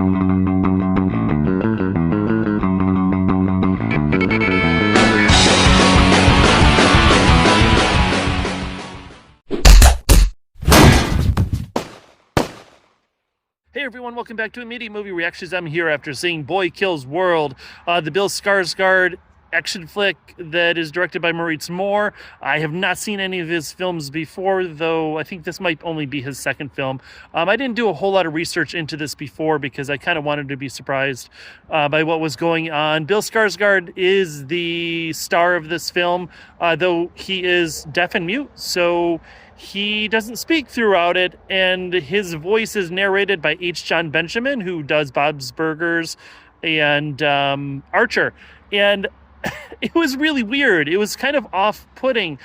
Hey everyone, welcome back to Immediate Movie Reactions. I'm here after seeing Biy Meets World, the Bill Skarsgård action flick that is directed by Maurice Moore. I have not seen any of his films before, though I think this might only be his second film. I didn't do a whole lot of research into this before because I kind of wanted to be surprised by what was going on. Bill Skarsgård is the star of this film, though he is deaf and mute, so he doesn't speak throughout it, and his voice is narrated by H. Jon Benjamin, who does Bob's Burgers and Archer. And it was really weird. It was kind of off-putting.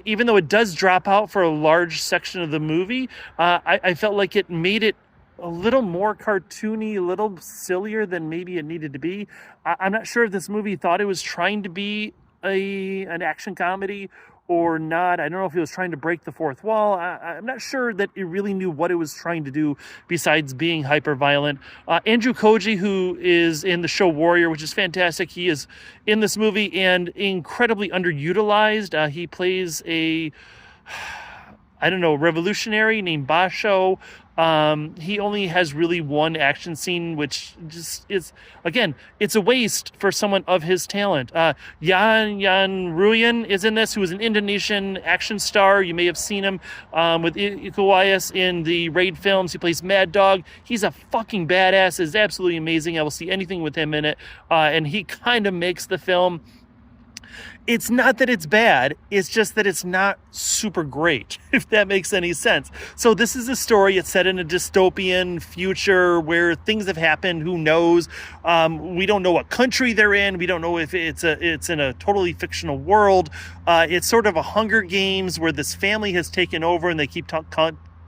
Even though it does drop out for a large section of the movie, I felt like it made it a little more cartoony, a little sillier than maybe it needed to be. I'm not sure if this movie thought it was trying to be an action comedy or not. I don't know if it was trying to break the fourth wall. I'm not sure that it really knew what it was trying to do besides being hyper violent. Andrew Koji, who is in the show Warrior, which is fantastic, he is in this movie and incredibly underutilized. He plays a revolutionary named Basho. He only has really one action scene, which just is, again, it's a waste for someone of his talent. Yan Ruyan is in this, who is an Indonesian action star. You may have seen him with Iko Uwais in the Raid films. He plays Mad Dog. He's a fucking badass. It's absolutely amazing. I will see anything with him in it. And he kind of makes the film. It's not that it's bad, it's just that it's not super great, if that makes any sense. So this is a story, it's set in a dystopian future where things have happened, who knows? We don't know what country they're in, we don't know if it's in a totally fictional world. It's sort of a Hunger Games where this family has taken over and they keep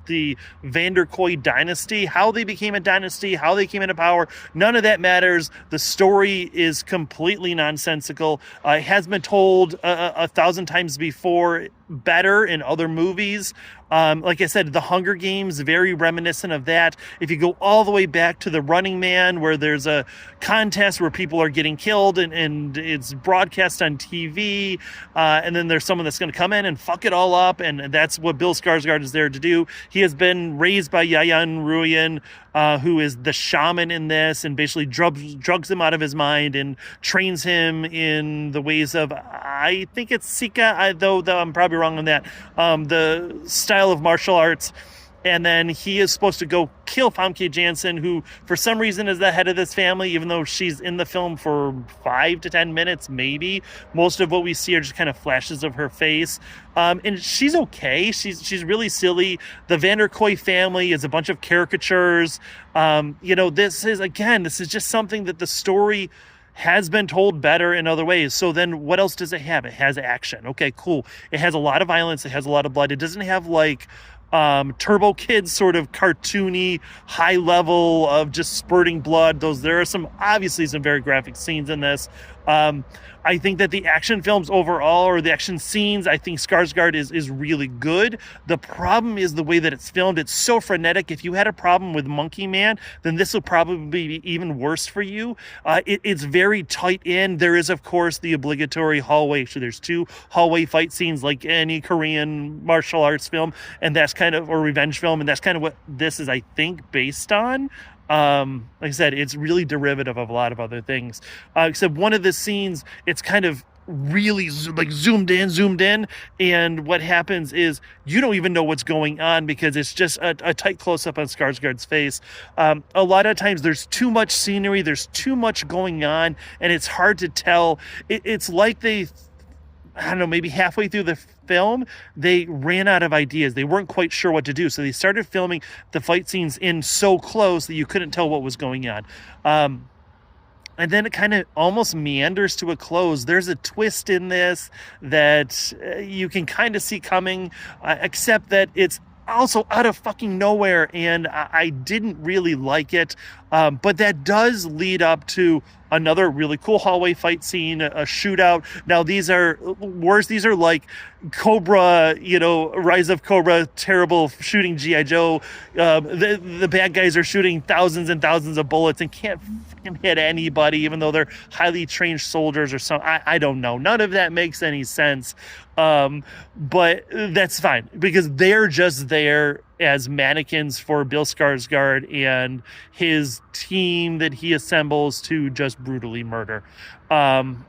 the Vanderkoy dynasty. How they became a dynasty, how they came into power, none of that matters. The story is completely nonsensical. It has been told 1,000 times before, better in other movies. Like I said, The Hunger Games, very reminiscent of that. If you go all the way back to The Running Man, where there's a contest where people are getting killed and it's broadcast on TV, and then there's someone that's going to come in and fuck it all up, and that's what Bill Skarsgård is there to do. He has been raised by Yayan Ruyan, who is the shaman in this, and basically drugs him out of his mind and trains him in the ways of, I think it's Sika, though I'm probably wrong on that, the style of martial arts. And then he is supposed to go kill Famke Janssen, who for some reason is the head of this family, even though she's in the film for 5 to 10 minutes, maybe. Most of what we see are just kind of flashes of her face. And she's okay. She's really silly. The Vanderkoy family is a bunch of caricatures. This is just something that the story has been told better in other ways. So then what else does it have? It has action. Okay, cool. It has a lot of violence. It has a lot of blood. It doesn't have like Turbo Kid sort of cartoony high level of just spurting blood. There are obviously some very graphic scenes in this. I think that the action films overall, or the action scenes, I think Skarsgård is really good. The problem is the way that it's filmed. It's so frenetic. If you had a problem with Monkey Man, then this will probably be even worse for you. It's very tight in. There is, of course, the obligatory hallway. So there's 2 hallway fight scenes like any Korean martial arts film, and that's or revenge film, and that's kind of what this is, I think, based on. Like I said, it's really derivative of a lot of other things. Except one of the scenes, it's kind of really zoomed in, and what happens is you don't even know what's going on because it's just a tight close-up on Skarsgård's face. A lot of times there's too much scenery, there's too much going on, and it's hard to tell. It's like maybe halfway through the film, they ran out of ideas. They weren't quite sure what to do. So they started filming the fight scenes in so close that you couldn't tell what was going on. And then it kind of almost meanders to a close. There's a twist in this that you can kind of see coming, except that it's also out of fucking nowhere, and I didn't really like it. But that does lead up to another really cool hallway fight scene, a shootout. Now these are worse. These are like Cobra, Rise of Cobra, terrible shooting G.I. Joe. The bad guys are shooting thousands and thousands of bullets and can't fucking hit anybody, even though they're highly trained soldiers or something. I don't know. None of that makes any sense. But that's fine because they're just there as mannequins for Bill Skarsgård and his team that he assembles to just brutally murder. And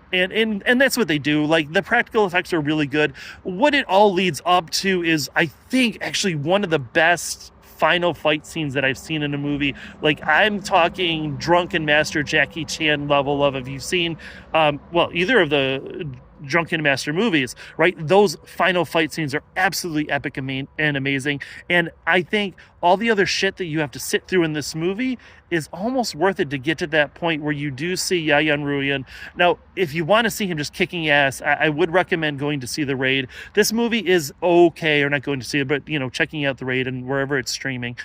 that's what they do. Like, the practical effects are really good. What it all leads up to is, I think, actually one of the best final fight scenes that I've seen in a movie. Like, I'm talking Drunken Master Jackie Chan level of, if you've seen, either of the Drunken Master movies, right? Those final fight scenes are absolutely epic and amazing. And I think all the other shit that you have to sit through in this movie is almost worth it to get to that point where you do see Yayan Ruyan. Now, if you want to see him just kicking ass, I would recommend going to see The Raid. This movie is okay, or not going to see it, but, checking out The Raid and wherever it's streaming.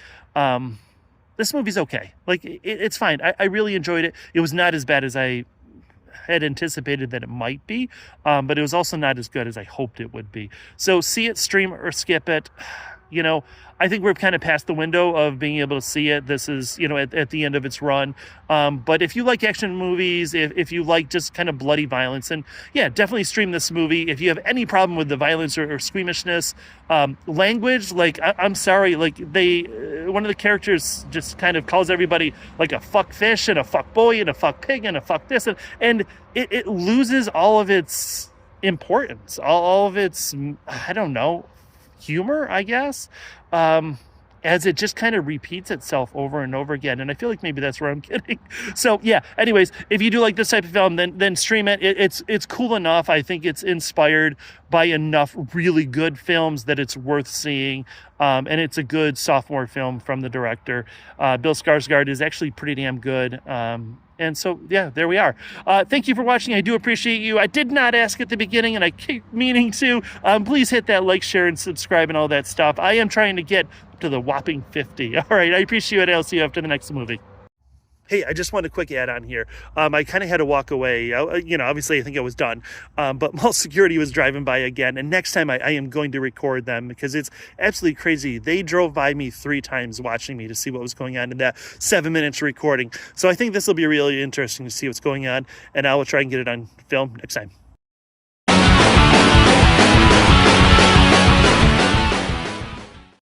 This movie's okay. Like, it's fine. I really enjoyed it. It was not as bad as I had anticipated that it might be, but it was also not as good as I hoped it would be. So see it, stream or skip it. I think we're kind of past the window of being able to see it. This is, at the end of its run. But if you like action movies, if you like just kind of bloody violence, and yeah, definitely stream this movie. If you have any problem with the violence or squeamishness, language, like, I'm sorry, like, one of the characters just kind of calls everybody like a fuck fish and a fuck boy and a fuck pig and a fuck this, and it loses all of its importance, all of its, I don't know, humor, I guess, as it just kind of repeats itself over and over again. And I feel like maybe that's where I'm getting. So yeah, anyways, if you do like this type of film, then stream it. It's cool enough. I think it's inspired by enough really good films that it's worth seeing. And it's a good sophomore film from the director. Bill Skarsgård is actually pretty damn good. And so, yeah, there we are. Thank you for watching. I do appreciate you. I did not ask at the beginning, and I keep meaning to. Please hit that like, share, and subscribe and all that stuff. I am trying to get to the whopping 50. All right, I appreciate it. I'll see you after the next movie. Hey, I just want a quick add on here. I kind of had to walk away. Obviously I think I was done. But mall security was driving by again. And next time I am going to record them because it's absolutely crazy. They drove by me 3 times watching me to see what was going on in that 7 minutes recording. So I think this will be really interesting to see what's going on. And I will try and get it on film next time.